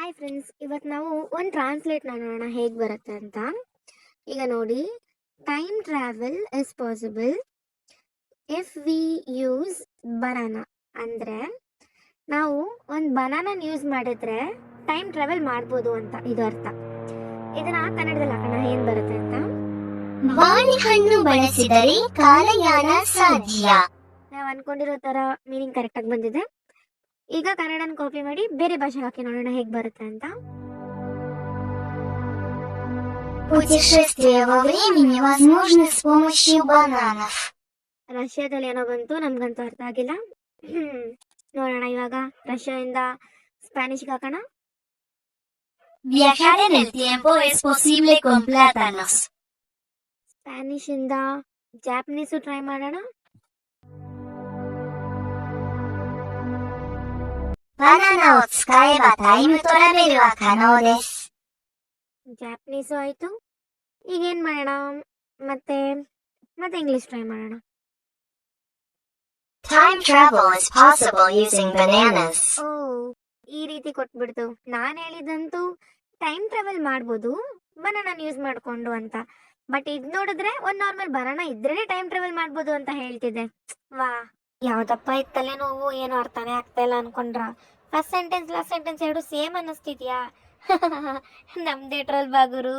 Hi friends, ಇವತ್ತು ನಾವು ಒಂದು ಟ್ರಾನ್ಸ್ಲೇಟ್ ನೋಡೋಣ ಹೇಗೆ ಬರುತ್ತೆ ಅಂತ. ಈಗ ನೋಡಿ, time travel is possible if we use banana. ಅಂದರೆ ನಾವು ಒಂದು ಬನಾನನ ಯೂಸ್ ಮಾಡಿದ್ರೆ ಟೈಮ್ ಟ್ರಾವೆಲ್ ಮಾಡ್ಬೋದು ಅಂತ ಇದು ಅರ್ಥ. ಇದನ್ನ ಕನ್ನಡದಲ್ಲಿ ಹಾಕೋಣ ಏನು ಬರುತ್ತೆ ಅಂತ. ಬಾಳೆಹಣ್ಣು ಬಳಸಿದರೆ ಕಾಲಯಾನ ಸಾಧ್ಯ. ನಾವು ಅನ್ಕೊಂಡಿರೋ ಥರ ಮೀನಿಂಗ್ ಕರೆಕ್ಟಾಗಿ ಬಂದಿದೆ. ಈಗ ಕನ್ನಡನ ಕಾಪಿ ಮಾಡಿ ಬೇರೆ ಭಾಷೆ ಹಾಕಿ ನೋಡೋಣ ಹೇಗೆ ಬರುತ್ತೆ ಅಂತ. Путешествие во времени возможно с помощью бананов. ರಷ್ಯಾದಲ್ಲಿ ಏನೋ ಬಂತು, ನಮ್ಗಂತೂ ಅರ್ಥ ಆಗಿಲ್ಲ. ನೋಡೋಣ ಇವಾಗ ರಷ್ಯಾದಿಂದ ಸ್ಪ್ಯಾನಿಷ್ಗೆ ಹಾಕೋಣ. Viajar en el tiempo es posible con plátanos. ಸ್ಪ್ಯಾನಿಷಿಂದ ಜಾಪನೀಸು ಟ್ರೈ ಮಾಡೋಣ. Banana を使えばタイムトラベルは可能です。ಜಾಪನೀಸು ಆಯಿತು. ಈಗೇನು ಮಾಡೋಣ, ಮತ್ತೆ ಇಂಗ್ಲೀಷ್ ಟ್ರೈ ಮಾಡೋಣ. Time travel is possible using bananas. ಓ, ಈ ರೀತಿ ಕೊಟ್ಬಿಡ್ತು. ನಾನು ಹೇಳಿದಂತೂ ಟೈಮ್ ಟ್ರಾವೆಲ್ ಮಾಡ್ಬೋದು ಬನಾನಾನ ಯೂಸ್ ಮಾಡಿಕೊಂಡು ಅಂತ. ಬಟ್ ಇದು ನೋಡಿದ್ರೆ ಒಂದು ನಾರ್ಮಲ್ ಬನಾನಾ ಇದ್ರೇನೆ ಟೈಮ್ ಟ್ರಾವೆಲ್ ಮಾಡ್ಬೋದು ಅಂತ ಹೇಳ್ತಿದ್ದೆ. ವಾ, ಯಾವ್ದಪ್ಪ ಇತ್ತಲ್ಲೇ ನೋವು, ಏನು ಅರ್ಥನೇ ಆಗ್ತಾ ಇಲ್ಲ ಅನ್ಕೊಂಡ್ರ. ಫಸ್ಟ್ ಸೆಂಟೆನ್ಸ್ ಲಾಸ್ಟ್ ಸೆಂಟೆನ್ಸ್ ಎರಡು ಸೇಮ್ ಅನ್ನಿಸ್ತಿದ್ಯಾ? ನಮ್ದೇ ಟ್ರೋಲ್ ಬಾಗುರು.